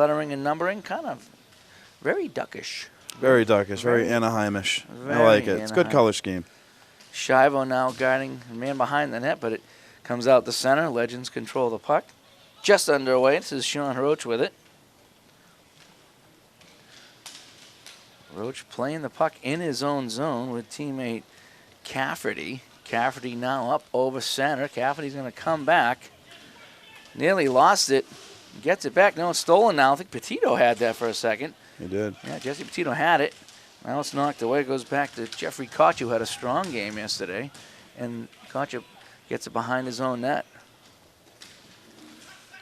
lettering and numbering, kind of very duckish. Very duckish, very Anaheimish. I Very like it. It's a good Anaheim. color scheme. Shivo now guarding the man behind the net, but it comes out the center. Legends control the puck. Just underway. This is Sean Roach with it. Roach playing the puck in his own zone with teammate Cafferty. Cafferty now up over center. Cafferty's going to come back. Nearly lost it. Gets it back. No, it's stolen now. I think Petito had that for a second. He did. Yeah, Jesse Petito had it. Now it's knocked away. It goes back to Jeffrey Koch, who had a strong game yesterday. And Koch gets it behind his own net.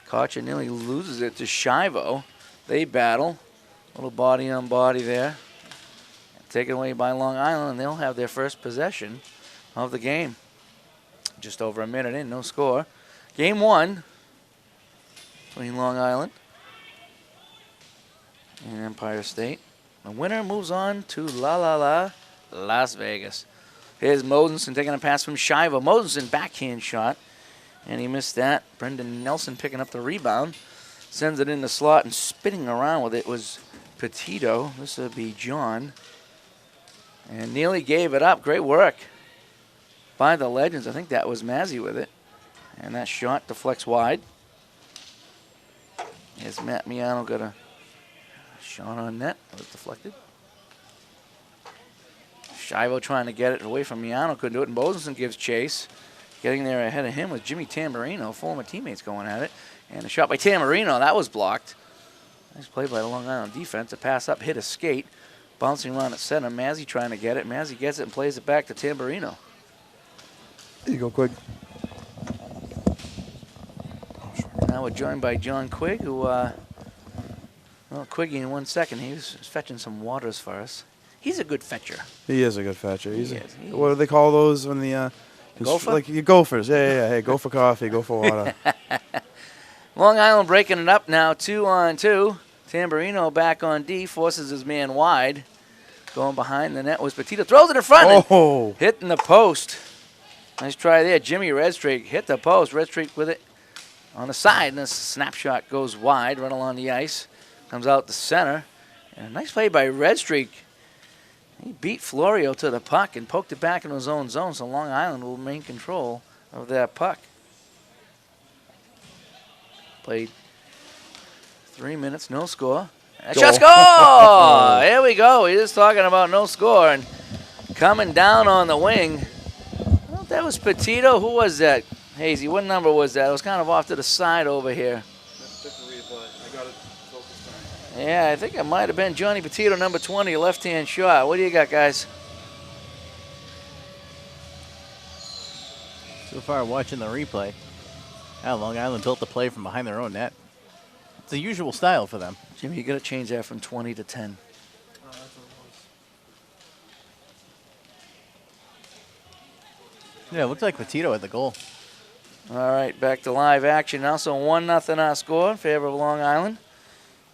Koch nearly loses it to Shivo. They battle. Little body on body there. Taken away by Long Island, and they'll have their first possession of the game. Just over a minute in, no score. Game 1 between Long Island and Empire State. The winner moves on to Las Vegas. Here's Mosenson taking a pass from Shivo. Mosenson backhand shot, and he missed that. Brendan Nelson picking up the rebound. Sends it in the slot, and spinning around with it was Petito. This would be John. And nearly gave it up. Great work by the Legends. I think that was Mazzy with it. And that shot deflects wide. As Matt Miano got a shot on net. It was deflected. Shivo trying to get it away from Miano. Couldn't do it. And Mosenson gives chase. Getting there ahead of him was Jimmy Tamburino. Former teammates going at it. And a shot by Tamburino. That was blocked. Nice play by the Long Island defense. A pass up, hit a skate. Bouncing around at center. Mazzy trying to get it. Mazzy gets it and plays it back to Tamburino. There you go, Quig. Now we're joined by John Quigg, who, well, Quiggy in 1 second. He was fetching some waters for us. He's a good fetcher. He is a good fetcher. He is. What do they call those when the Gopher? like you gophers? Yeah. Hey, go for coffee, go for water. Long Island breaking it up now, 2-on-2. Tamburino back on D, forces his man wide. Going behind the net was Petito. Throws it in front. Oh! Hitting the post. Nice try there. Jimmy Redstreak hit the post. Redstreak with it on the side. And the snapshot goes wide right along the ice. Comes out the center. And a nice play by Redstreak. He beat Florio to the puck and poked it back in his own zone. So Long Island will maintain control of that puck. Played 3 minutes, no score. Shot score! Here we go. He is talking about no score. And coming down on the wing. Well, that was Petito. Who was that? Hazy, what number was that? It was kind of off to the side over here. Yeah, I think it might have been Johnny Petito, number 20, left-hand shot. What do you got, guys? So far, watching the replay, Long Island built the play from behind their own net. It's the usual style for them. Jimmy, you got to change that from 20 to 10. Yeah, it looks like Petito at the goal. All right, back to live action now. So 1-0 our score in favor of Long Island.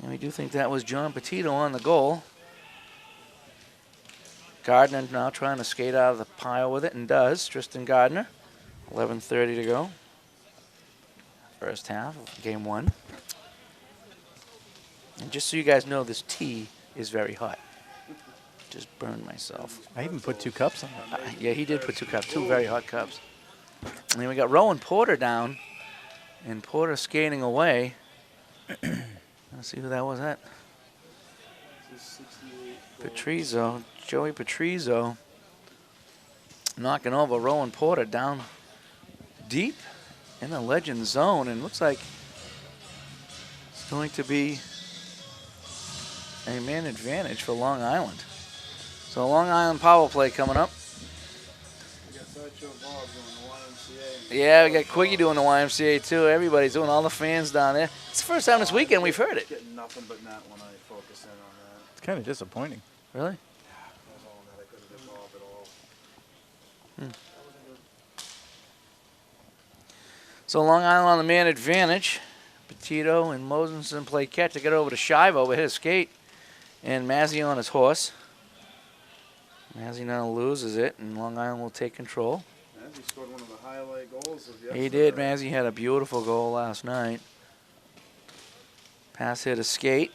And we do think that was John Petito on the goal. Gardner now trying to skate out of the pile with it, and does. Tristan Gardner. 11:30 to go. First half of game 1. And just so you guys know, this tea is very hot. Just burned myself. I even put 2 cups on it. Yeah, he did put 2 cups, 2 very hot cups. And then we got Rowan Porter down, and Porter skating away. Let's see who that was at. Patrizzo, Joey Patrizzo, knocking over Rowan Porter down deep in the Legend zone, and looks like it's going to be a man advantage for Long Island. So Long Island power play coming up. Yeah, we got Quiggy doing the YMCA too. Everybody's doing, all the fans down there. It's the first time this weekend we've heard it. Getting nothing but net when I focus in on that. It's kind of disappointing. Really? That's all that I couldn't get involved at all. So Long Island on the man advantage. Petito and Mosenson play catch to get over to Shivo, but hit a skate. And Mazzy on his horse. Mazzy now loses it, and Long Island will take control. Mazzy scored one of the highlight goals of yesterday. He did. Mazzy had a beautiful goal last night. Pass here to Skate.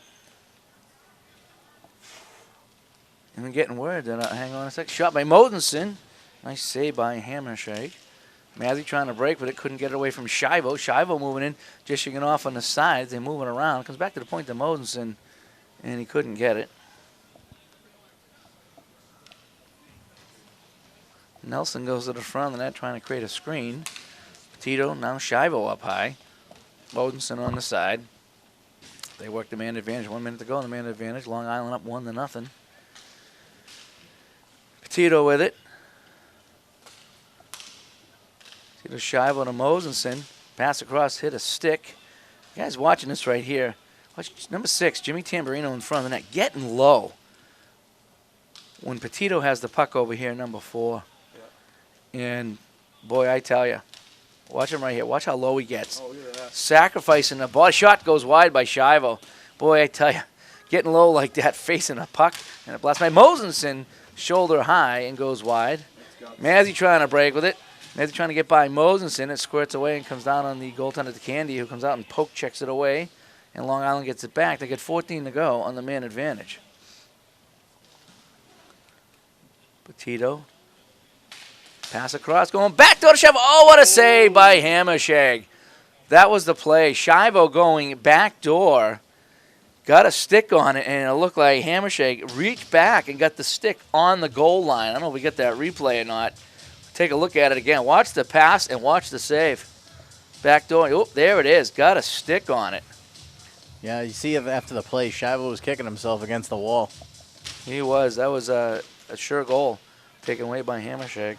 And we're getting word that, hang on a sec. Shot by Modenson. Nice save by Hammershake. Mazzy trying to break, but it couldn't get it away from Shivo. Shivo moving in, dishing it off on the sides. They're moving around. Comes back to the point to Modenson, and he couldn't get it. Nelson goes to the front of the net trying to create a screen. Petito, now Shivo up high. Modenson on the side. They work the man advantage. 1 minute to go on the man advantage. Long Island up 1-0. Petito with it. Petito Shivo to Modenson. Pass across, hit a stick. You guys watching this right here. Watch number 6, Jimmy Tamburino in front of the net. Getting low. When Petito has the puck over here, number 4. Yeah. And, boy, I tell you. Watch him right here. Watch how low he gets. Oh, look at that. Sacrificing the ball. Shot goes wide by Shivo. Boy, I tell you, getting low like that, facing a puck, and a blast by Mosenson, shoulder high, and goes wide. Mazzy trying to break with it. Mazzy trying to get by Mosenson. It squirts away and comes down on the goaltender to Candy, who comes out and poke checks it away. And Long Island gets it back. They get 14 to go on the man advantage. Petito. Pass across, going back door to Shivo. Oh, what a save by Hammershag. That was the play. Shivo going back door. Got a stick on it, and it looked like Hammershag reached back and got the stick on the goal line. I don't know if we get that replay or not. Take a look at it again. Watch the pass and watch the save. Back door. Oh, there it is. Got a stick on it. Yeah, you see after the play, Shivo was kicking himself against the wall. He was. That was a sure goal taken away by Hammershag.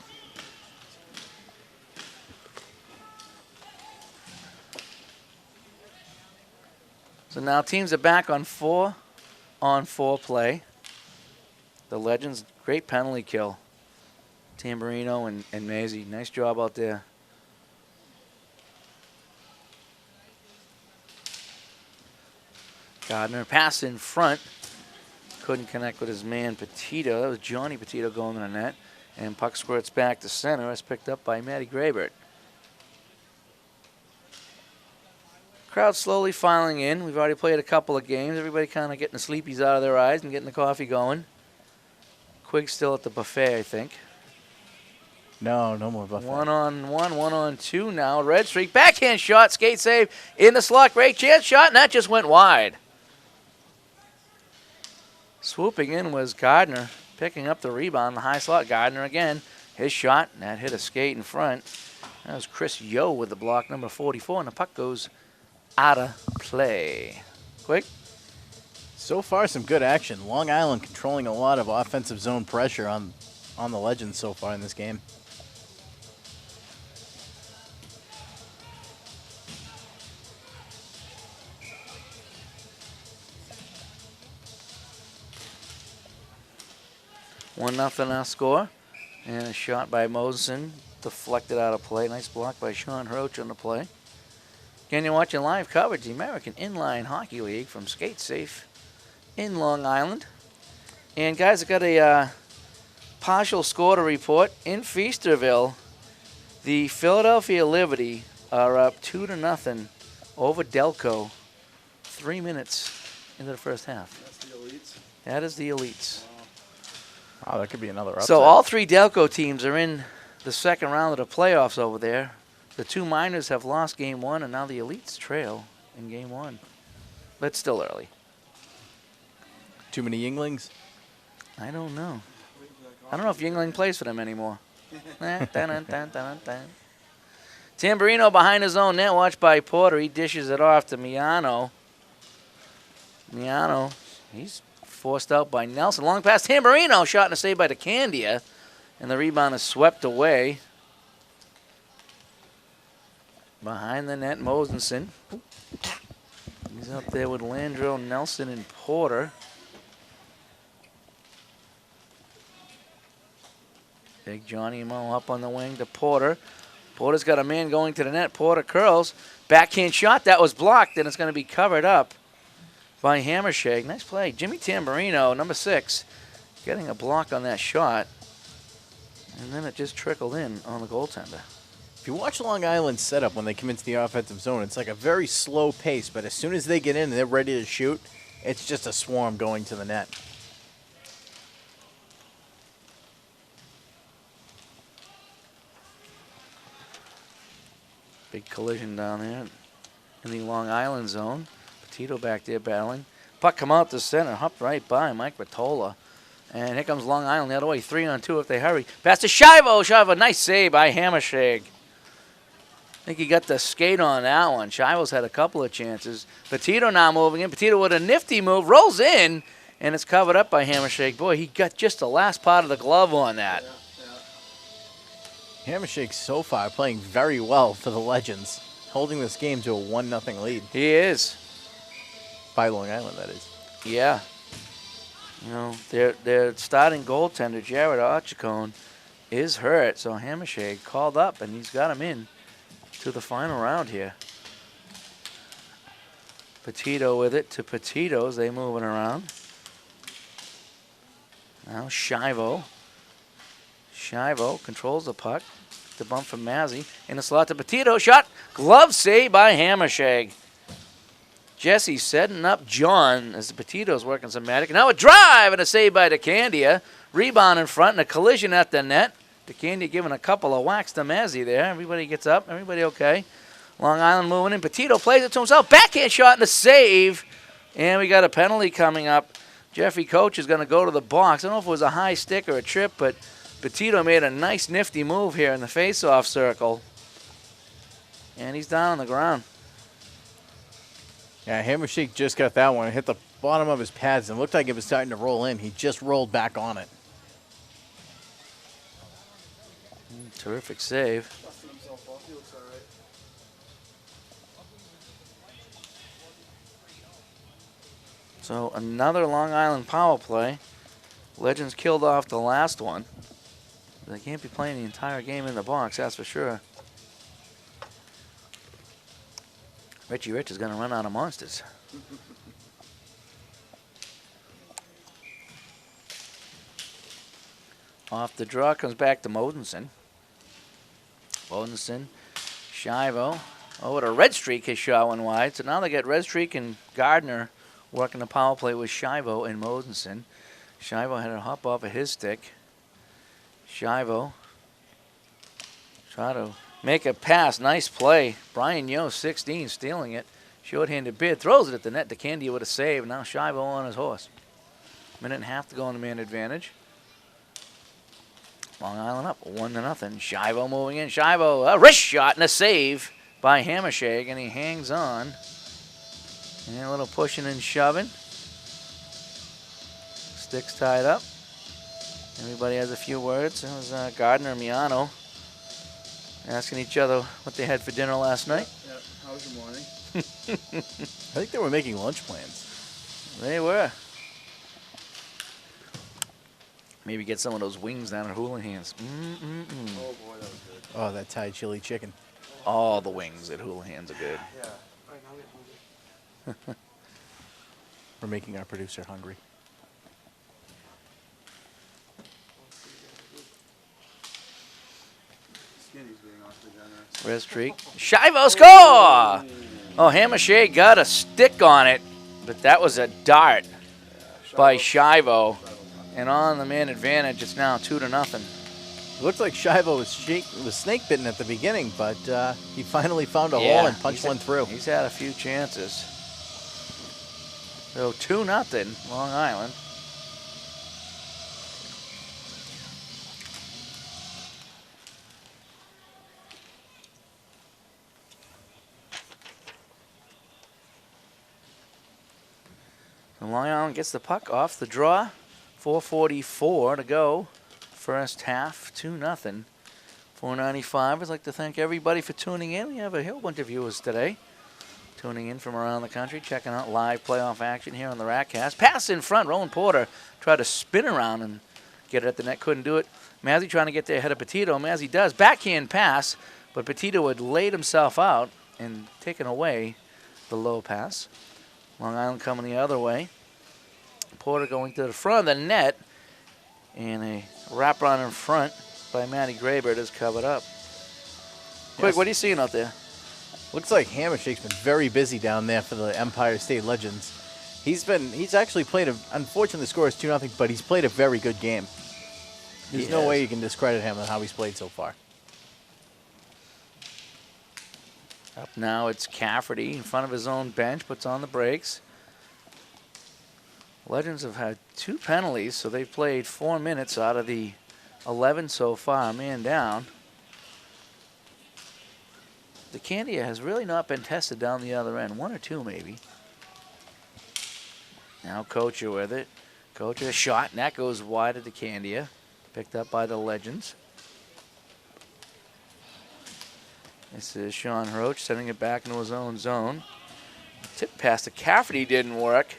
So now teams are back on 4-on-4 play. The Legends, great penalty kill. Tamburino and Mazzy, nice job out there. Gardner pass in front. Couldn't connect with his man Petito. That was Johnny Petito going in the net. And puck squirts back to center. It's picked up by Matty Graybert. Crowd slowly filing in. We've already played a couple of games. Everybody kind of getting the sleepies out of their eyes and getting the coffee going. Quig's still at the buffet, I think. No more buffet. 1-on-1, 1-on-2 now. Red streak, backhand shot, skate save in the slot. Great chance shot, and that just went wide. Swooping in was Gardner, picking up the rebound, the high slot. Gardner again, his shot, and that hit a skate in front. That was Chris Yo with the block, number 44, and the puck goes out of play. Quick. So far, some good action. Long Island controlling a lot of offensive zone pressure on the Legends so far in this game. One nothing our score. And a shot by Mosen, deflected out of play. Nice block by Sean Roach on the play. Again, you're watching live coverage, the American Inline Hockey League from Skate Safe in Long Island. And guys, I got a partial score to report. In Feasterville, the Philadelphia Liberty are up 2-0 over Delco 3 minutes into the first half. That's the Elites. That is the Elites. Wow, that could be another upset. So all 3 Delco teams are in the second round of the playoffs over there. The 2 minors have lost game 1, and now the Elites trail in game 1. But it's still early. Too many Yinglings? I don't know. I don't know if Yingling plays for them anymore. Tamburino behind his own net, watched by Porter. He dishes it off to Miano. Miano, he's forced out by Nelson. Long pass, Tamburino, shot and a save by DeCandia. And the rebound is swept away. Behind the net, Mosenson. He's up there with Landreau, Nelson, and Porter. Big Johnny Mo up on the wing to Porter. Porter's got a man going to the net. Porter curls. Backhand shot. That was blocked, and it's going to be covered up by Hammershag. Nice play. Jimmy Tamburino, number 6, getting a block on that shot. And then it just trickled in on the goaltender. If you watch Long Island's setup when they come into the offensive zone, it's like a very slow pace, but as soon as they get in and they're ready to shoot, it's just a swarm going to the net. Big collision down there in the Long Island zone. Petito back there battling. Puck come out to center, hopped right by Mike Vitola. And here comes Long Island the other way, 3-on-2 if they hurry. Pass to Shivo. Shivo, nice save by Hammershag. I think he got the skate on that one. Shivo's had a couple of chances. Petito now moving in. Petito with a nifty move, rolls in, and it's covered up by Hammershag. Boy, he got just the last part of the glove on that. Hammershake so far playing very well for the Legends, holding this game to a 1-0 lead. He is. By Long Island, that is. Yeah. You know, their starting goaltender, Jared Archicone, is hurt, so Hammershade called up, and he's got him in to the final round here. Petito with it to Petito's. They moving around. Now Shivo. Shivo controls the puck. The bump from Mazzy. In the slot to Petito. Shot. Glove save by Hammershag. Jesse setting up John as the Petito's working some magic. Now a drive and a save by DeCandia. Rebound in front and a collision at the net. DeCandia giving a couple of whacks to Mazzy there. Everybody gets up. Everybody okay. Long Island moving in. Petito plays it to himself. Backhand shot and a save. And we got a penalty coming up. Jeffrey Coach is going to go to the box. I don't know if it was a high stick or a trip, but Petito made a nice nifty move here in the face-off circle. And he's down on the ground. Yeah, Hammershake just got that one. It hit the bottom of his pads and looked like it was starting to roll in. He just rolled back on it. Terrific save. Dusting himself off. He looks all right. So another Long Island power play. Legends killed off the last one. They can't be playing the entire game in the box, that's for sure. Richie Rich is going to run out of monsters. Off the draw comes back to Modenson. Modenson, Shivo. Oh, what a red streak his shot went wide. So now they got red streak and Gardner working the power play with Shivo and Modenson. Shivo had to hop off of his stick. Shivo try to make a pass. Nice play. Brian Yo, 16, stealing it. Short-handed bid. Throws it at the net. DeCandia with a save. Now Shivo on his horse. Minute and a half to go on the man advantage. Long Island up 1-0. Shivo moving in. Shivo, a wrist shot and a save by Hammershag, and he hangs on. And a little pushing and shoving. Sticks tied up. Everybody has a few words. It was Gardner and Miano asking each other what they had for dinner last night. Yeah. How was your morning? I think they were making lunch plans. They were. Maybe get some of those wings down at Houlihan's. Oh boy, that was good. Oh, that Thai chili chicken. All the wings at Houlihan's are good. Yeah. All right, now we get hungry. We're making our producer hungry. Skinny's being awfully generous. Red streak. Shivo score! Oh, Hammershade got a stick on it, but that was a dart by Shivo. And on the man advantage, it's now 2-0. It looked like Shivo was snake bitten at the beginning, but he finally found a hole and punched one through. He's had a few chances. So 2-0, Long Island. And Long Island gets the puck off the draw. 4:44 to go. First half, 2-0. 495. I'd like to thank everybody for tuning in. We have a whole bunch of viewers today tuning in from around the country, checking out live playoff action here on the Ratcast. Pass in front. Rowan Porter tried to spin around and get it at the net. Couldn't do it. Mazzy trying to get there ahead of Petito. Mazzy does. Backhand pass, but Petito had laid himself out and taken away the low pass. Long Island coming the other way. Porter going to the front of the net, and a wraparound in front by Matty Graybird is covered up. Quick, what are you seeing out there? Looks like Hammershake's been very busy down there for the Empire State Legends. He's actually played unfortunately the score is 2-0, but he's played a very good game. There's no way you can discredit him on how he's played so far. Up now it's Cafferty in front of his own bench, puts on the brakes. Legends have had 2 penalties, so they've played 4 minutes out of the 11 so far, man down. The Candia has really not been tested down the other end, 1 or 2 maybe. Now Kocher with it. Kocher shot, and that goes wide at the Candia. Picked up by the Legends. This is Sean Roach sending it back into his own zone. Tip pass to Cafferty didn't work.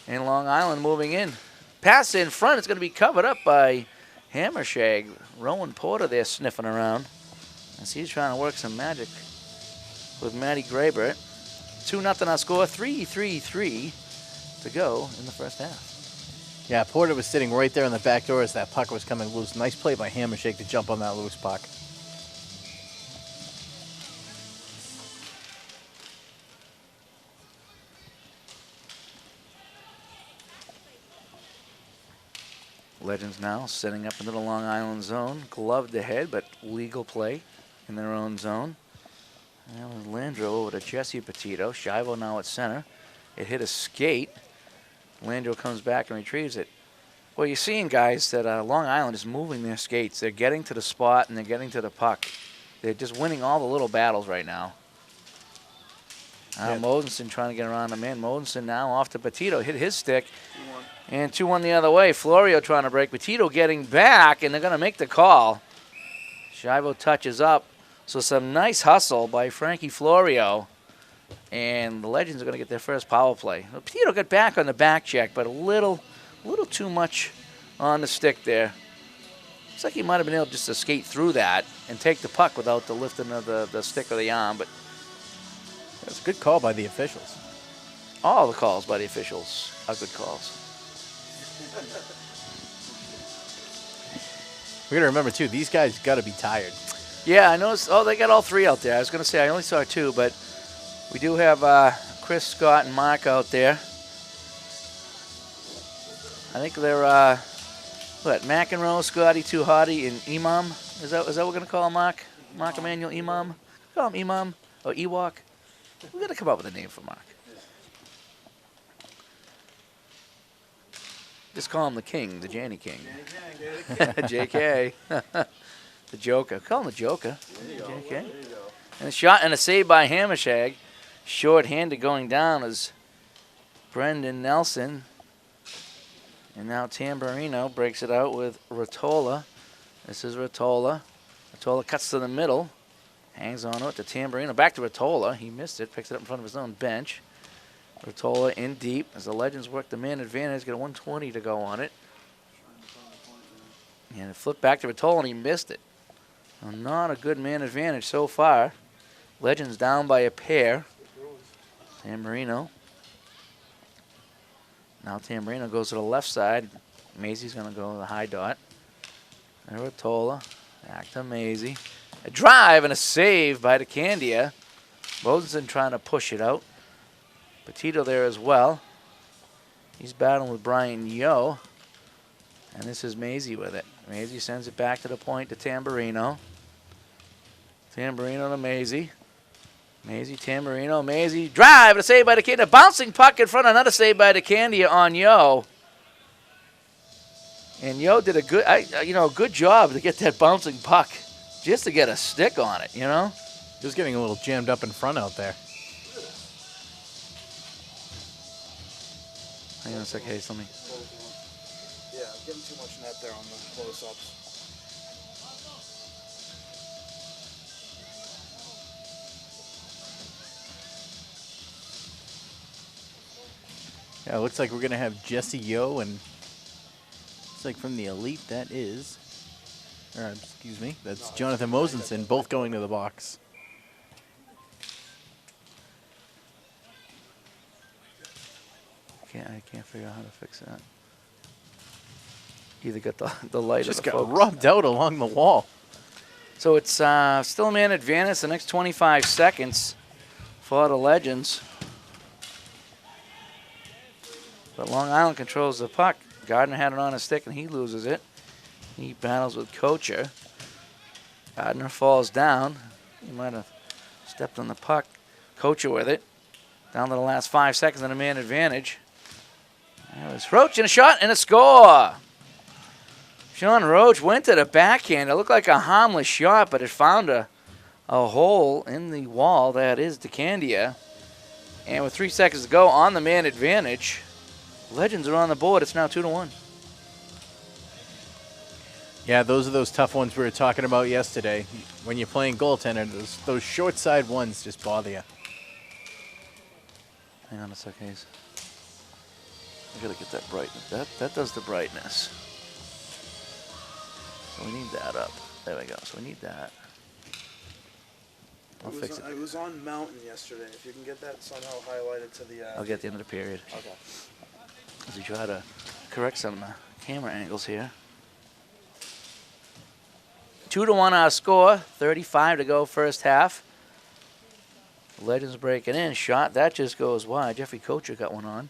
And Long Island moving in. Pass in front. It's going to be covered up by Hammershag. Rowan Porter there sniffing around. As he's trying to work some magic with Matty Graybert. 2-0 our score. 3-3-3 to go in the first half. Yeah, Porter was sitting right there in the back door as that puck was coming loose. Nice play by Hammershake to jump on that loose puck. Legends now setting up into the Long Island zone. Gloved ahead, but legal play in their own zone. That was Landreau over to Jesse Petito. Shivo now at center. It hit a skate. Landreau comes back and retrieves it. Well, you're seeing, guys, that Long Island is moving their skates. They're getting to the spot and they're getting to the puck. They're just winning all the little battles right now. Modenson trying to get around the man. Modenson now off to Petito. Hit his stick. 2-1. And 2-1 the other way. Florio trying to break. Petito getting back, and they're going to make the call. Shivo touches up. So some nice hustle by Frankie Florio. And the Legends are going to get their first power play. Petito got back on the back check, but a little too much on the stick there. Looks like he might have been able just to skate through that and take the puck without the lifting of the stick or the arm, but that's a good call by the officials. All the calls by the officials are good calls. We got to remember, too, these guys got to be tired. Yeah, I noticed. Oh, they got all 3 out there. I was going to say I only saw 2, but we do have Chris, Scott, and Mark out there. I think they're, McEnroe, Scotty, Too Hottie, and Imam. Is that what we're going to call him, Mark? Mark Emmanuel Imam? Call him Imam or Ewok? We got to come up with a name for Mark. Just call him the King, the Janny King. JK. The Joker. Call him the Joker. JK. And a shot and a save by Hammershag. Short-handed going down is Brendan Nelson. And now Tamburino breaks it out with Rottola. This is Rottola. Rottola cuts to the middle. Hangs on to it to Tamburino. Back to Rottola. He missed it. Picks it up in front of his own bench. Rottola in deep as the Legends work the man advantage. Got a 120 to go on it. And it flipped back to Rottola and he missed it. Well, not a good man advantage so far. Legends down by a pair. Tamburino. Now Tamburino goes to the left side. Mazey's going to go to the high dot. There Rottola. Back to Mazey. A drive and a save by the Candia. Modenson trying to push it out. Petito there as well. He's battling with Brian Yo. And this is Mazey with it. Mazey sends it back to the point to Tamburino. Tamburino to Mazey. Mazey, Tamburino, Mazey. Drive and a save by the Candia. Bouncing puck in front. Another save by the Candia on Yo. And Yo did a good job to get that bouncing puck. Just to get a stick on it, you know? Just getting a little jammed up in front out there. Hang on a sec, Hayes, let me. Yeah, getting too much net there on the close-ups. Yeah, it looks like we're going to have Jesse Yo and looks like from the Elite that is, excuse me, that's Jonathan Mosenson, both going to the box. I can't figure out how to fix that. Either got the light Just or the got focus. rubbed out along the wall. So it's still a man advantage the next 25 seconds for the Legends. But Long Island controls the puck. Gardner had it on his stick and he loses it. He battles with Kocher. Gardner falls down. He might have stepped on the puck. Kocher with it. Down to the last 5 seconds and a man advantage. That was Roach and a shot and a score. Sean Roach went to the backhand. It looked like a harmless shot, but it found a hole in the wall. That is DeCandia. And with 3 seconds to go on the man advantage, Legends are on the board. It's now 2-1. Yeah, those are those tough ones we were talking about yesterday. When you're playing goaltender, those short side ones just bother you. Hang on a sec, Hayes. I gotta get that brightness. That does the brightness. So we need that up. There we go. So we need that. I'll fix it. It was on Mountain yesterday. If you can get that somehow highlighted to the. I'll get the end of the period. Okay. As we try to correct some camera angles here. 2-1 our score. 35 to go first half. Legends breaking in. Shot. That just goes wide. Jeffrey Kocher got one on.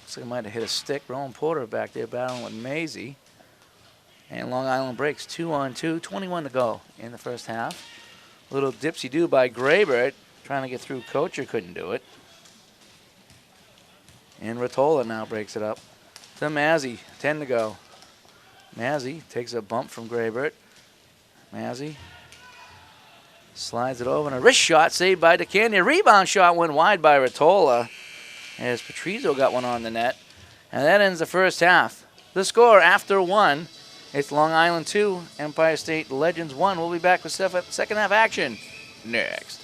Looks like he might have hit a stick. Rowan Porter back there battling with Maisie. And Long Island breaks 2-on-2. 21 to go in the first half. A little dipsy-do by Graybert. Trying to get through Kocher. Couldn't do it. And Ratola now breaks it up to Mazzy. 10 to go. Mazzy takes a bump from Graybert. Mazzy slides it over, and a wrist shot saved by DeCandia. Rebound shot went wide by Ratola as Patrizio got one on the net. And that ends the first half. The score after one, it's Long Island 2, Empire State Legends 1. We'll be back with second half action next.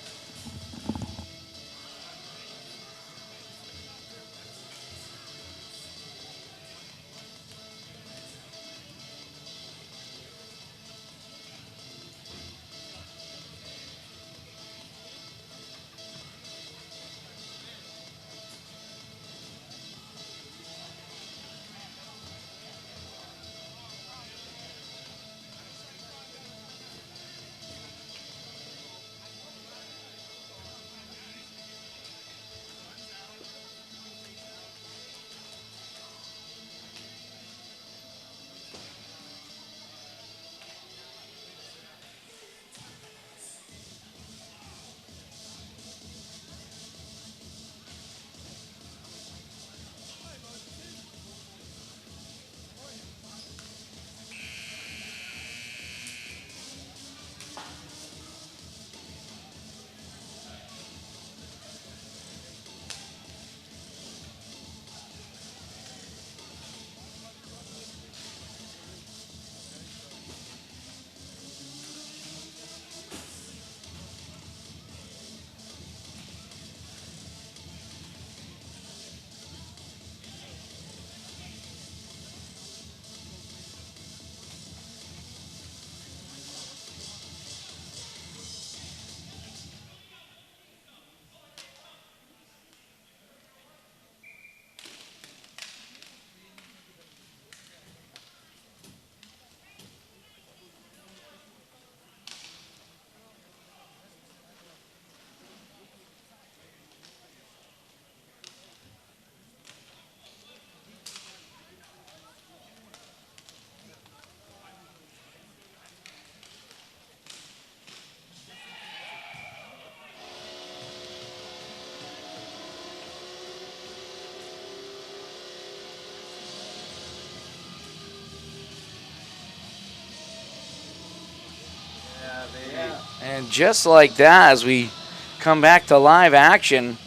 And just like that, as we come back to live action,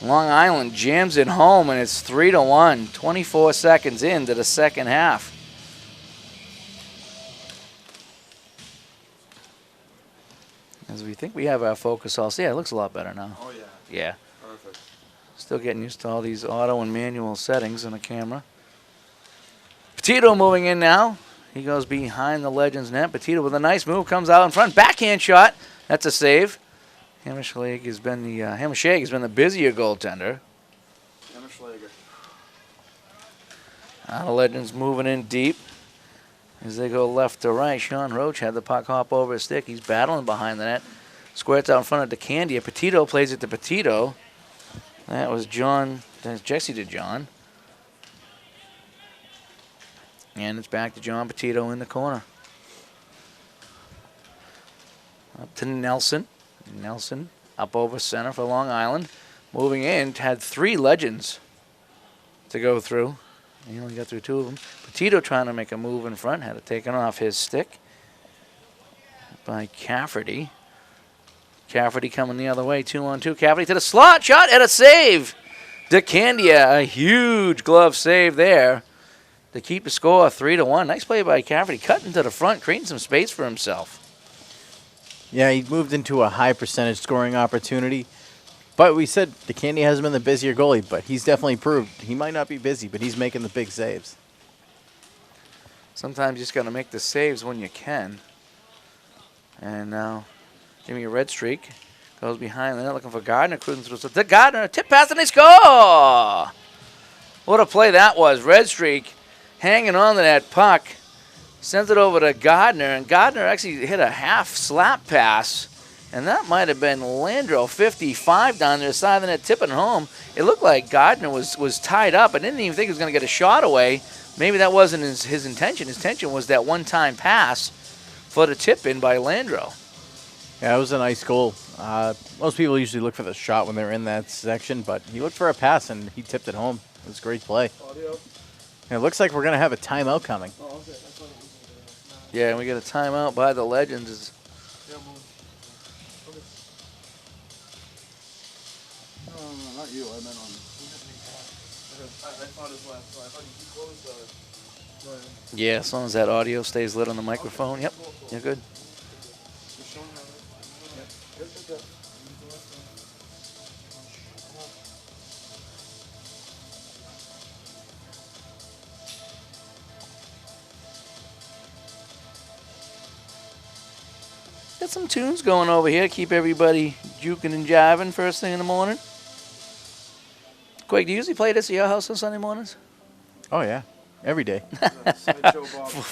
Long Island jams it home, and it's 3-1, 24 seconds into the second half. As we think we have our focus all. Yeah, it looks a lot better now. Oh, yeah. Yeah. Perfect. Still getting used to all these auto and manual settings on the camera. Petito moving in now. He goes behind the Legends net. Petito with a nice move, comes out in front. Backhand shot. That's a save. Hammerschlag has been the busier goaltender. Hammerschlager. The Legends moving in deep. As they go left to right, Sean Roach had the puck hop over his stick. He's battling behind the net. Squirts out in front of DeCandia. Petito plays it to Petito. That was John. That's Jesse to John. And it's back to John Petito in the corner. Up to Nelson. Nelson up over center for Long Island. Moving in, had 3 legends to go through. He only got through 2 of them. Petito trying to make a move in front. Had it taken off his stick by Cafferty. Cafferty coming the other way, 2-on-2. Cafferty to the slot, shot, and a save. DeCandia, a huge glove save there to keep the score 3-1. Nice play by Cafferty, cutting to the front, creating some space for himself. Yeah, he moved into a high percentage scoring opportunity. But we said DeCandia hasn't been the busier goalie, but he's definitely proved he might not be busy, but he's making the big saves. Sometimes you just got to make the saves when you can. And now Jimmy Red Streak goes behind the net looking for Gardner, cruising through. So to Gardner, a tip pass, and they score! What a play that was. Red Streak hanging on to that puck. Sends it over to Gardner, and Gardner actually hit a half slap pass. And that might have been Landro, 55, down there, side of the net, tipping home. It looked like Gardner was tied up. I didn't even think he was going to get a shot away. Maybe that wasn't his intention. His intention was that one-time pass for the tip-in by Landro. Yeah, it was a nice goal. Most people usually look for the shot when they're in that section, but he looked for a pass, and he tipped it home. It was a great play. Audio. And it looks like we're going to have a timeout coming. Oh, okay. That's what it was. Yeah, and we get a timeout by the Legends. Yeah, move. Okay. No, not you. I meant on. I thought his last. I thought you closed the. Go ahead. Yeah, as long as that audio stays lit on the microphone. Yep, you're good. Just showing how it- Yep, yep, yep. Got some tunes going over here. Keep everybody juking and jiving first thing in the morning. Quake, do you usually play this at your house on Sunday mornings? Oh, yeah. Every day. Sideshow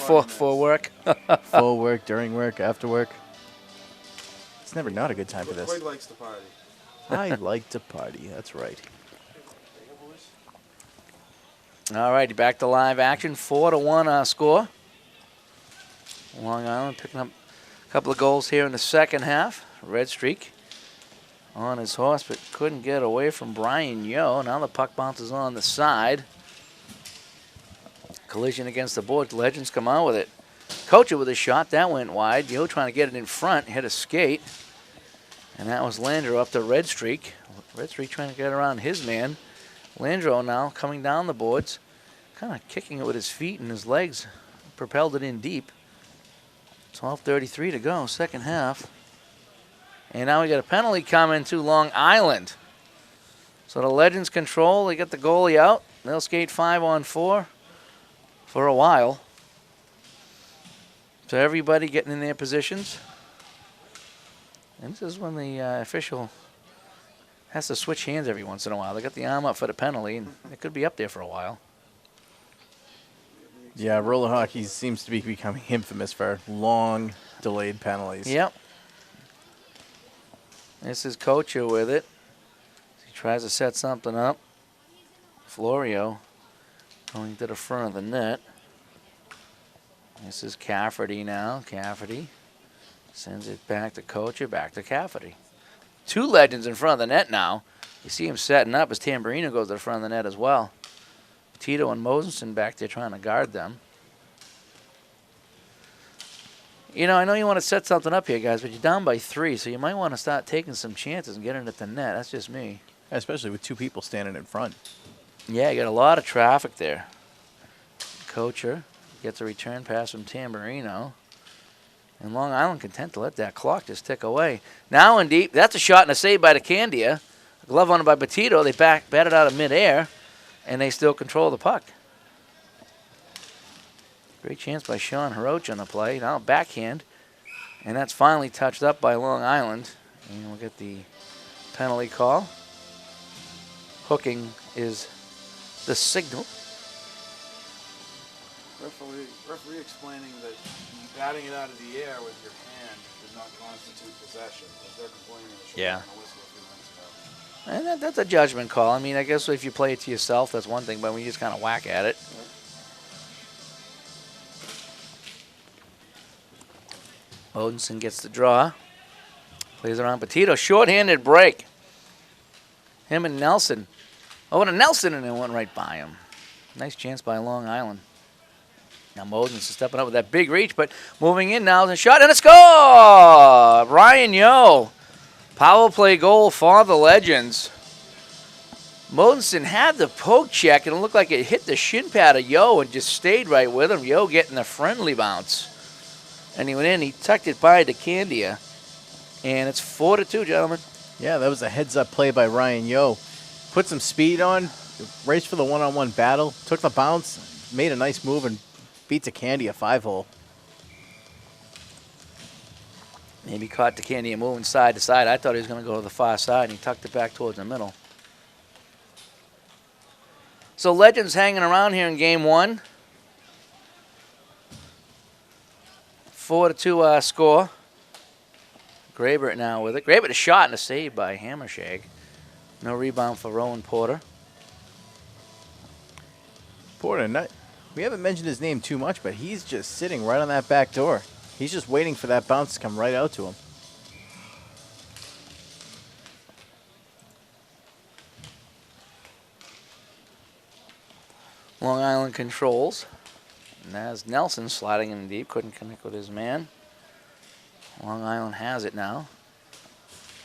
Bob For work? Full work, during work, after work. It's never not a good time for this. Quaid likes to party. I like to party. That's right. All righty, back to live action. 4-1 score. Long Island picking up a couple of goals here in the second half. Red Streak on his horse, but couldn't get away from Brian Yo. Now the puck bounces on the side. Collision against the board. Legends come out with it. Kocher with a shot. That went wide. Yo trying to get it in front. Hit a skate. And that was Landro up to Red Streak. Red Streak trying to get around his man. Landro now coming down the boards. Kind of kicking it with his feet and his legs. Propelled it in deep. 12:33 to go, second half. And now we got a penalty coming to Long Island. So the Legends control. They get the goalie out. They'll skate 5-on-4 for a while. So everybody getting in their positions. And this is when the official has to switch hands every once in a while. They got the arm up for the penalty, and it could be up there for a while. Yeah, roller hockey seems to be becoming infamous for long, delayed penalties. Yep. This is Kocher with it. He tries to set something up. Florio going to the front of the net. This is Cafferty now. Cafferty sends it back to Kocher, back to Cafferty. 2 Legends in front of the net now. You see him setting up as Tamburino goes to the front of the net as well. Tito and Mosenson back there trying to guard them. You know, I know you want to set something up here, guys, but you're down by 3, so you might want to start taking some chances and getting it at the net. That's just me. Especially with 2 people standing in front. Yeah, you got a lot of traffic there. Kocher gets a return pass from Tamburino. And Long Island content to let that clock just tick away. Now in deep, that's a shot and a save by DeCandia. A glove on it by Petito. They bat it out of midair, and they still control the puck. Great chance by Sean Hiroch on the play. Now backhand, and that's finally touched up by Long Island. And we'll get the penalty call. Hooking is the signal. Referee explaining that batting it out of the air with your hand did not constitute possession. Because they're complaining they should Yeah. have been a whistle a few minutes ago. And that's a judgment call. I mean, I guess if you play it to yourself, that's one thing, but when you just kind of whack at it. Odinson gets the draw. Plays around Petito. Short-handed break. Him and Nelson. Oh, to Nelson, and it went right by him. Nice chance by Long Island. Now Mosen's stepping up with that big reach, but moving in now. The shot and a score! Ryan Yo. Power play goal for the Legends. Modenson had the poke check, and it looked like it hit the shin pad of Yo and just stayed right with him. Yo getting a friendly bounce. And he went in, he tucked it by to Candia. And it's 4-2, gentlemen. Yeah, that was a heads-up play by Ryan Yo. Put some speed on, raced for the one-on-one battle, took the bounce, made a nice move, and beat Candia a 5-hole. Maybe caught Candia moving side to side. I thought he was going to go to the far side, and he tucked it back towards the middle. So Legends hanging around here in game one. 4-2 score. Grabert now with it. Grabert a shot and a save by Hammershag. No rebound for Rowan Porter. Porter, we haven't mentioned his name too much, but he's just sitting right on that back door. He's just waiting for that bounce to come right out to him. Long Island controls. And that's Nelson sliding in deep. Couldn't connect with his man. Long Island has it now.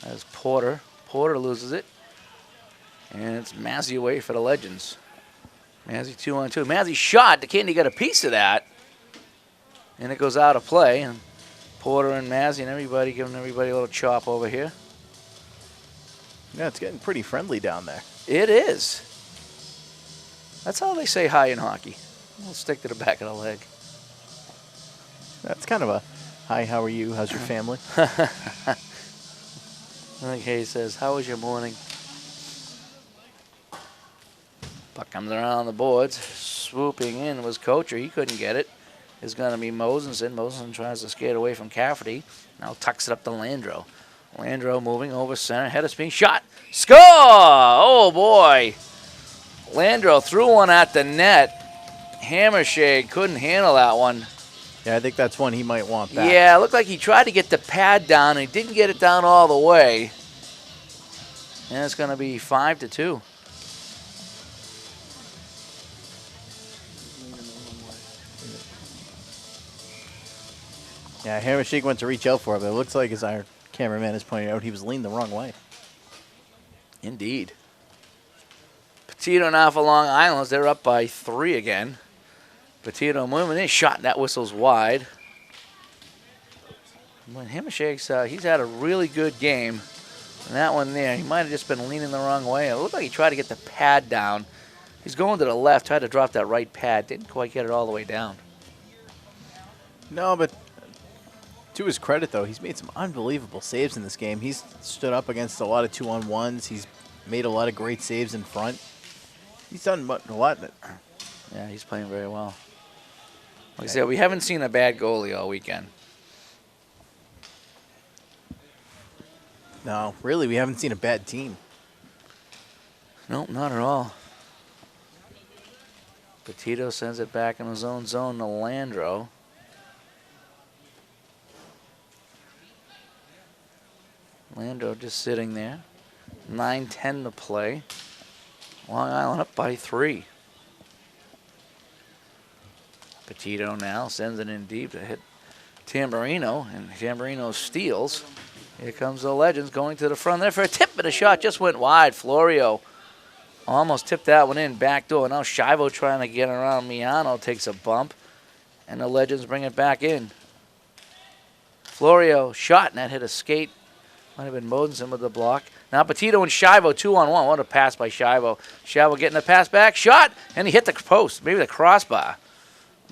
That's Porter. Porter loses it. And it's Mazzy away for the Legends. Mazzy 2-on-2. Mazzy shot. DeCandy got a piece of that. And it goes out of play. And Porter and Mazzy and everybody giving everybody a little chop over here. Yeah, it's getting pretty friendly down there. It is. That's how they say hi in hockey. We'll stick to the back of the leg. That's kind of a, hi, how are you? How's your family? Like Hayes says, how was your morning? Puck comes around the boards. Swooping in was Kocher. He couldn't get it. It's going to be Mosenson. Mosenson tries to skate away from Cafferty. Now tucks it up to Landro. Landro moving over center. Head of spin. Shot. Score! Oh, boy. Landro threw one at the net. Hammershade couldn't handle that one. Yeah, I think that's one he might want back. Yeah, it looked like he tried to get the pad down, and he didn't get it down all the way. And it's going to be 5-2. Yeah, Hammershake went to reach out for it, but it looks like, as our cameraman is pointing out, he was leaning the wrong way. Indeed. Petito now for Long Island. They're up by 3 again. Petito moving in. Shot. That whistle's wide. When Hammershake's, he's had a really good game. And that one there, he might have just been leaning the wrong way. It looked like he tried to get the pad down. He's going to the left, tried to drop that right pad. Didn't quite get it all the way down. No, but to his credit, though, he's made some unbelievable saves in this game. He's stood up against a lot of 2-on-1s. He's made a lot of great saves in front. He's done a lot. Yeah, he's playing very well. Like I said, we haven't seen a bad goalie all weekend. No, really, we haven't seen a bad team. Nope, not at all. Petito sends it back in his own zone to Landro. Landro just sitting there. 9:10 to play. Long Island up by 3. Petito now sends it in deep to hit Tamburino, and Tamburino steals. Here comes the Legends going to the front there for a tip, but a shot just went wide. Florio almost tipped that one in, back door. Now Shivo trying to get around Miano, takes a bump, and the Legends bring it back in. Florio shot, and that hit a skate. Might have been Modenson with the block. Now Petito and Shivo 2-on-1. What a pass by Shivo. Shivo getting the pass back. Shot, and he hit the post, maybe the crossbar.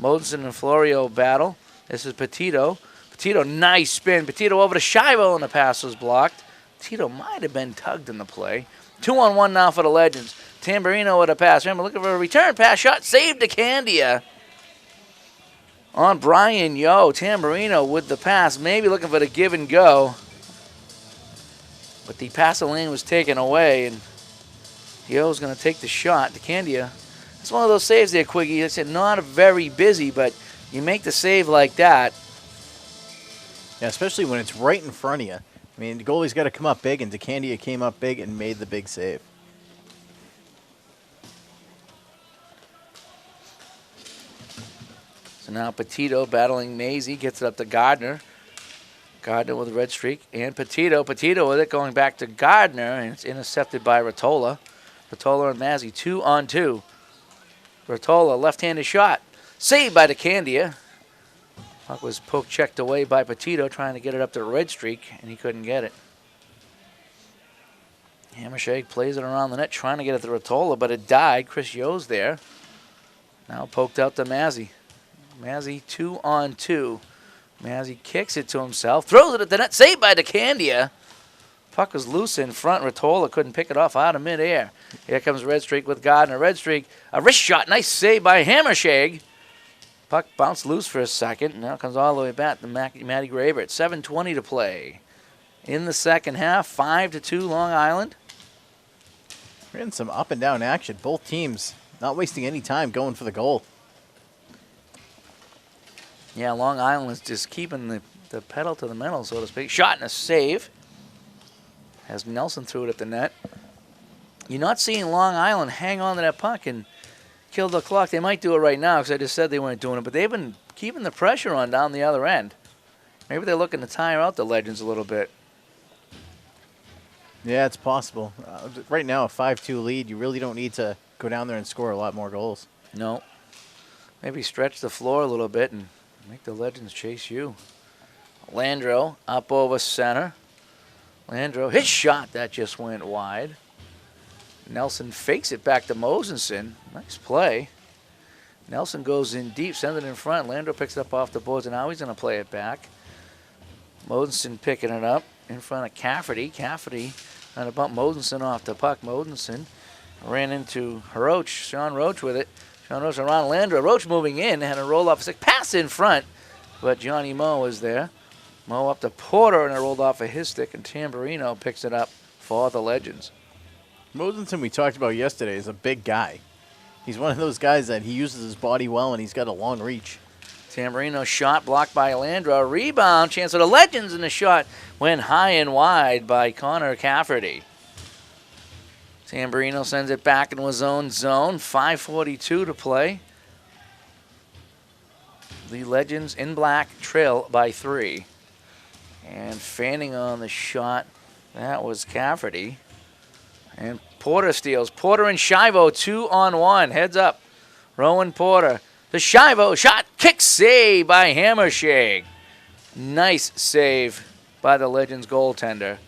Modenson and Florio battle. This is Petito. Petito, nice spin. Petito over to Shivo, and the pass was blocked. Petito might have been tugged in the play. 2-on-1 now for the Legends. Tamburino with a pass. Remember, looking for a return pass shot. Saved to Candia. on Brian Yo. Tamburino with the pass, maybe looking for the give and go. But the pass lane was taken away, and Yo's going to take the shot. DeCandia, it's one of those saves there, Quiggy. I said not very busy, but you make the save like that. Yeah, especially when it's right in front of you. I mean, the goalie's got to come up big, and DeCandia came up big and made the big save. So now Petito battling Maisie, gets it up to Gardner. Gardner with a red streak, and Petito. Petito with it going back to Gardner, and it's intercepted by Ratola. Ratola and Mazzy 2-on-2. Ratola, left-handed shot. Saved by DeCandia. Puck was poke checked away by Petito, trying to get it up to red streak, and he couldn't get it. Hammershake plays it around the net, trying to get it to Ratola, but it died. Chris Yo's there. Now poked out to Mazzy. Mazzy 2-on-2. Mazzy kicks it to himself, throws it at the net, saved by DeCandia. Puck was loose in front. Ratola couldn't pick it off out of midair. Here comes Red Streak with Gardner. Red Streak, a wrist shot, nice save by Hammershake. Puck bounced loose for a second. Now comes all the way back to Matty Graber. 7:20 to play in the second half. 5-2 Long Island. We're in some up and down action. Both teams not wasting any time going for the goal. Yeah, Long Island is just keeping the pedal to the metal, so to speak. Shot and a save as Nelson threw it at the net. You're not seeing Long Island hang on to that puck and kill the clock. They might do it right now because I just said they weren't doing it, but they've been keeping the pressure on down the other end. Maybe they're looking to tire out the Legends a little bit. Yeah, it's possible. Right now, a 5-2 lead, you really don't need to go down there and score a lot more goals. No. Maybe stretch the floor a little bit and make the Legends chase you. Landro up over center. Landro, his shot, that just went wide. Nelson fakes it back to Mosenson. Nice play. Nelson goes in deep, sends it in front. Landro picks it up off the boards, and now he's going to play it back. Mosenson picking it up in front of Cafferty. Cafferty trying to bump Mosenson off the puck. Mosenson ran into Roach. Sean Roach with it. Sean Roach around Landro. Roach moving in, had a roll-off stick. Pass in front, but Johnny Moe was there. Moe up to Porter, and it rolled off of his stick, and Tamburino picks it up for the Legends. Mosenson, we talked about yesterday, is a big guy. He's one of those guys that he uses his body well, and he's got a long reach. Tamburino shot blocked by Landro. Rebound, chance for the Legends, and the shot went high and wide by Connor Cafferty. Tamburino sends it back into his own zone. 5:42 to play. The Legends in black trail by 3. And fanning on the shot, that was Cafferty. And Porter steals. Porter and Shivo 2-on-1. Heads up. Rowan Porter. The Shivo shot. Kick save by Hammershake. Nice save by the Legends goaltender.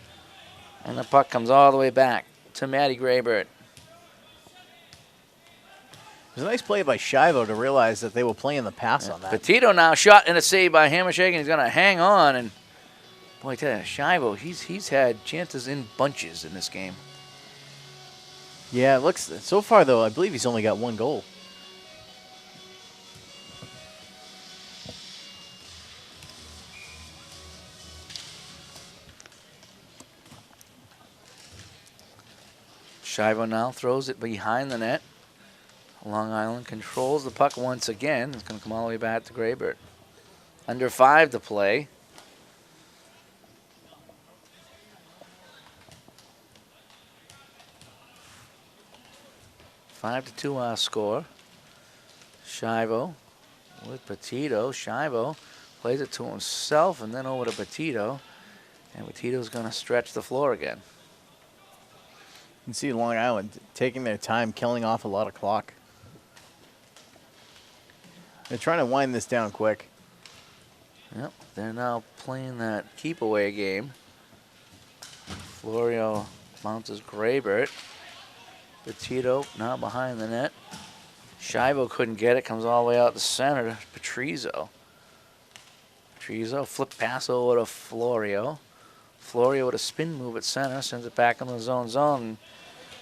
And the puck comes all the way back to Matty Graybert. It was a nice play by Shivo to realize that they were playing the pass on that. Petito now shot and a save by Hammershake, and he's going to hang on. And boy, I tell you, Shivo, he's had chances in bunches in this game. Yeah, it looks, so far though, I believe he's only got one goal. Shivo now throws it behind the net. Long Island controls the puck once again. It's going to come all the way back to Graybert. Under 5 to play. Five to 2 our score. Shivo with Petito. Shivo plays it to himself and then over to Petito. And Petito's going to stretch the floor again. You can see Long Island taking their time, killing off a lot of clock. They're trying to wind this down quick. Yep, they're now playing that keep away game. Florio mounts his Graybert. Petito now behind the net. Shivo couldn't get it, comes all the way out the center to Patrizio. Patrizio flip pass over to Florio. Florio with a spin move at center, sends it back into his own zone.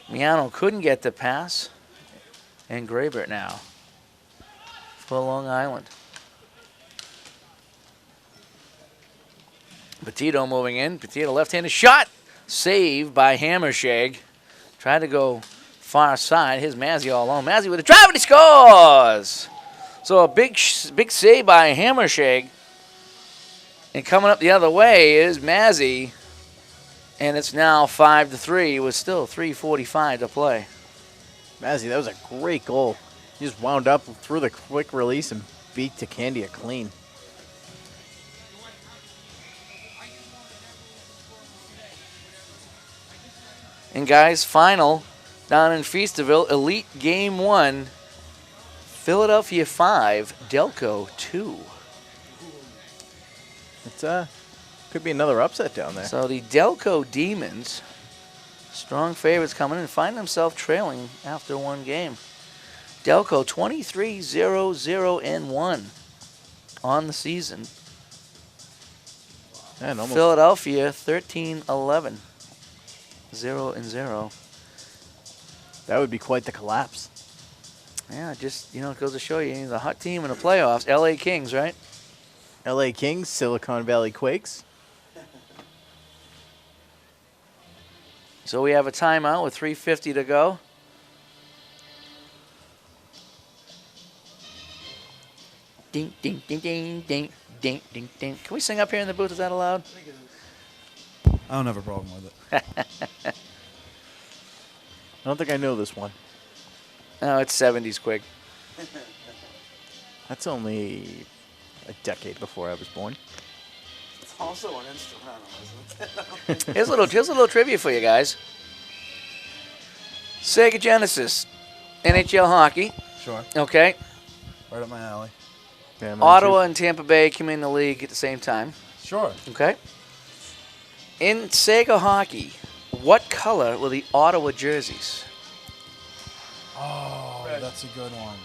Miano couldn't get the pass. And Graybert now for Long Island. Petito moving in. Petito left-handed shot. Saved by Hammershag. Tried to go far side. Here's Mazzy all alone. Mazzy with a drive, and he scores! So a big save by Hammershag. And coming up the other way is Mazzy. And it's now 5-3 with still 3:45 to play. Mazzy, that was a great goal. He just wound up through the quick release and beat Tacandia clean. And guys, final down in Feasterville, Elite Game 1, Philadelphia 5, Delco 2. It's could be another upset down there. So the Delco Demons, strong favorites coming in, find themselves trailing after one game. Delco 23-0-0-1 on the season. And almost Philadelphia 13-11, 0-0. that would be quite the collapse. Yeah, just, it goes to show you, the hot team in the playoffs, LA Kings, right? LA Kings, Silicon Valley Quakes. So we have a timeout with 3:50 to go. Ding, ding, ding, ding, ding, ding, ding, ding. Can we sing up here in the booth? Is that allowed? I don't have a problem with it. I don't think I know this one. No, it's 70s quick. That's only a decade before I was born. It's also an instrumental, isn't it? Here's a little trivia for you guys. Sega Genesis, NHL hockey. Sure. Okay. Right up my alley. Yeah, Ottawa and Tampa Bay came in the league at the same time. Sure. Okay. In Sega hockey, what color were the Ottawa jerseys? Oh, that's a good one.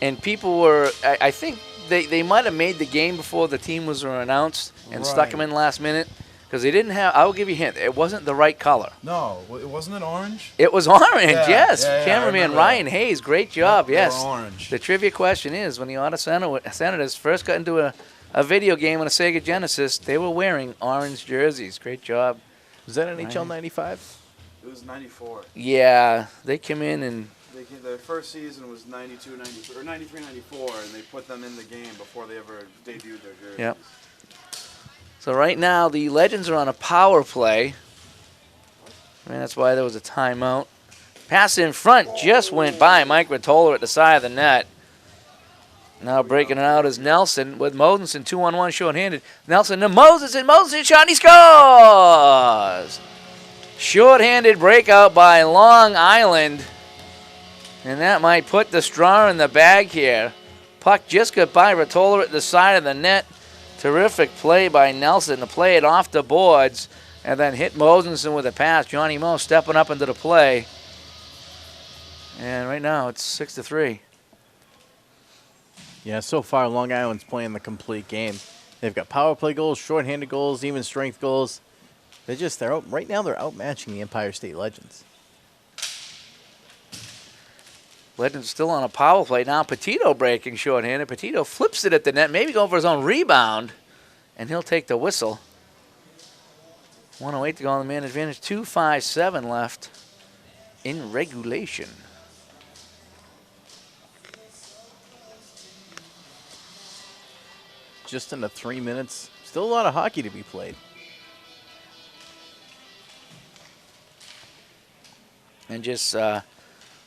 And people were, I think they might have made the game before the team was announced and stuck Right. them in last minute because they didn't have, I will give you a hint, it wasn't the right color. No, wasn't it orange? It was orange, Yeah, yes. yeah, I Cameraman remember Ryan that. Hayes, great job, They were yes. orange. The trivia question is, when the Ottawa Senators first got into a video game on a Sega Genesis, they were wearing orange jerseys. Great job. Was that NHL Right. 95? It was 94. Yeah, they came in and Their first season was 92, 93, or 93, 94, and they put them in the game before they ever debuted their jerseys. Yep. So right now, the Legends are on a power play. And that's why there was a timeout. Pass in front just went by Mike Rottola at the side of the net. Now breaking it out is Nelson with Mosenson 2-on-1 short-handed. Nelson to Mosenson shot, and he scores! Short-handed breakout by Long Island. And that might put the straw in the bag here. Puck just got by Rottola at the side of the net. Terrific play by Nelson to play it off the boards and then hit Mosenson with a pass. Johnny Moe stepping up into the play. And right now it's 6-3. Yeah, so far Long Island's playing the complete game. They've got power play goals, shorthanded goals, even strength goals. Right now they're outmatching the Empire State Legends. Legends still on a power play. Now Petito breaking shorthanded. Petito flips it at the net, maybe going for his own rebound, and he'll take the whistle. 1:08 to go on the man advantage. 2:57 left in regulation. Just into 3 minutes. Still a lot of hockey to be played. And just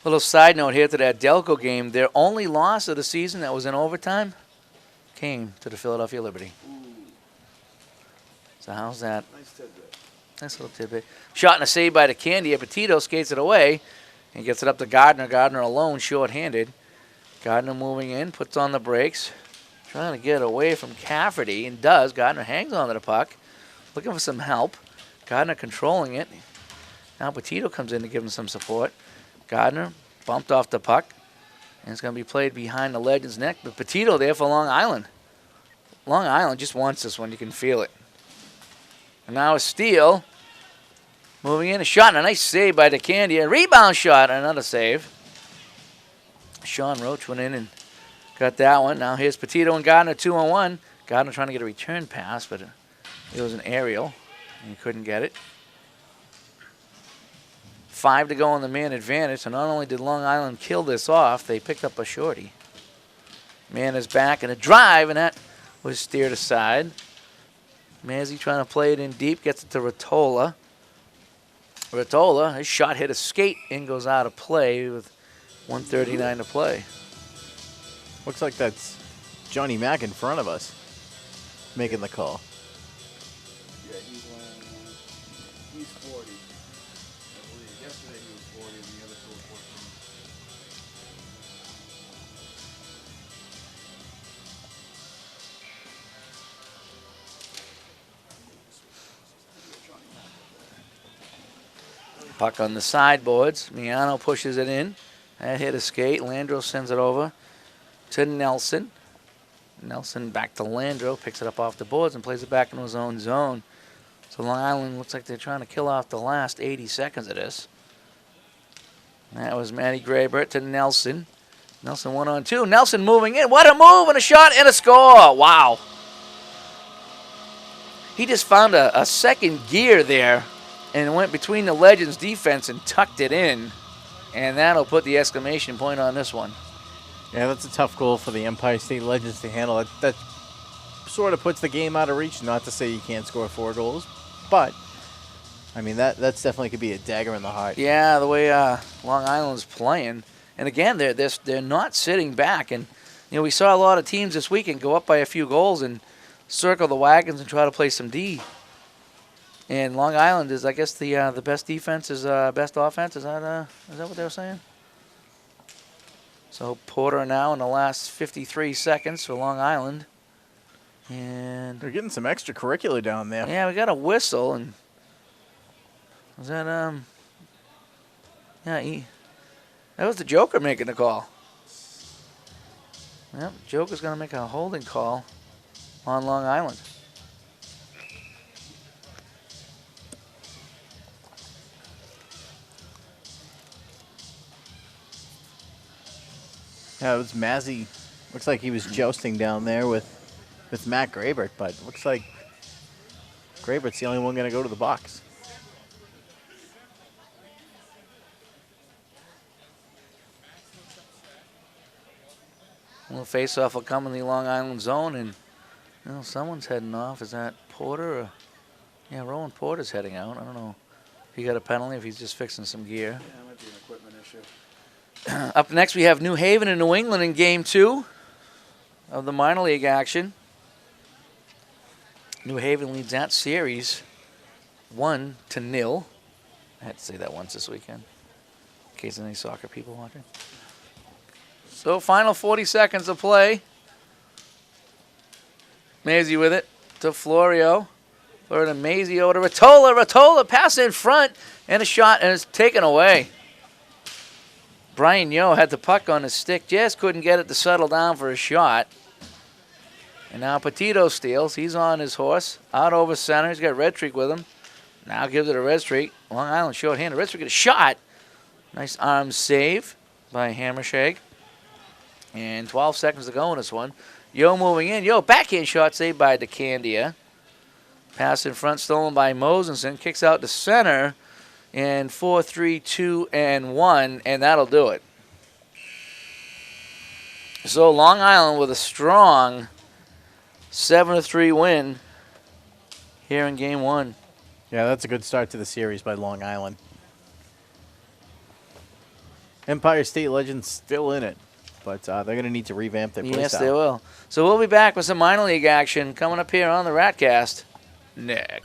little side note here to that Delco game, their only loss of the season that was in overtime came to the Philadelphia Liberty. So how's that? Nice tidbit. Nice little tidbit. Shot and a save by the Candy. Petito skates it away and gets it up to Gardner. Gardner alone, short-handed. Gardner moving in, puts on the brakes. Trying to get away from Cafferty, and does. Gardner hangs onto the puck, looking for some help. Gardner controlling it. Now Petito comes in to give him some support. Gardner bumped off the puck, and it's going to be played behind the Legends' neck. But Petito there for Long Island. Long Island just wants this one. You can feel it. And now a steal. Moving in, a shot, and a nice save by DeCandia. A rebound shot, and another save. Sean Roach went in and got that one. Now here's Petito and Gardner 2-on-1. Gardner trying to get a return pass, but it was an aerial, and he couldn't get it. 5 to go on the man advantage, so not only did Long Island kill this off, they picked up a shorty. Man is back, and a drive, and that was steered aside. Mazzy trying to play it in deep, gets it to Ratola. Ratola, his shot hit a skate and goes out of play with 1:39 to play. Looks like that's Johnny Mack in front of us making the call. Yeah, he's 40. I believe yesterday he was 40 and the other two were 14. Puck on the sideboards. Miano pushes it in. That hit a skate. Landro sends it over to Nelson. Nelson back to Landro, picks it up off the boards and plays it back into his own zone. So Long Island looks like they're trying to kill off the last 80 seconds of this. That was Matty Graybert to Nelson. Nelson 1-on-2. Nelson moving in. What a move and a shot and a score. Wow. He just found a second gear there and went between the Legends defense and tucked it in. And that'll put the exclamation point on this one. Yeah, that's a tough goal for the Empire State Legends to handle. That sort of puts the game out of reach. Not to say you can't score 4 goals, but I mean that's definitely could be a dagger in the heart. Yeah, the way Long Island's playing, and again they're not sitting back. And you know we saw a lot of teams this weekend go up by a few goals and circle the wagons and try to play some D. And Long Island is, I guess, the best defense is best offense. Is that what they were saying? So Porter now in the last 53 seconds for Long Island. And They're getting some extracurricular down there. yeah, we got a whistle. And was that yeah, that was the Joker making the call. Yep, Joker's gonna make a holding call on Long Island. Yeah, it was Mazzy. Looks like he was jousting down there with Matt Graybert, but looks like Graybert's the only one going to go to the box. Little face-off will come in the Long Island zone, and you know, someone's heading off. Is that Porter? Or, yeah, Rowan Porter's heading out. I don't know if he got a penalty, if he's just fixing some gear. Yeah, it might be an equipment issue. Up next, we have New Haven and New England in Game 2 of the minor league action. New Haven leads that series 1-0. I had to say that once this weekend, in case any soccer people watching. So final 40 seconds of play. Mazzy with it to Florio. Florio to Mazio to Ratola. Ratola pass in front and a shot, and it's taken away. Brian Yo had the puck on his stick, just couldn't get it to settle down for a shot. And now Petito steals. He's on his horse. Out over center. He's got Redstreak with him. Now gives it to Redstreak. Long Island short-handed. Redstreak get a shot. Nice arm save by Hammershag. And 12 seconds to go in this one. Yo moving in. Yo, backhand shot saved by DeCandia. Pass in front stolen by Mosenson. Kicks out to center. And 4-3-2-1, and that'll do it. So Long Island with a strong 7-3 win here in Game 1. Yeah, that's a good start to the series by Long Island. Empire State Legends still in it, but they're going to need to revamp their play Yes, style. they will. So we'll be back with some minor league action coming up here on the Ratcast next.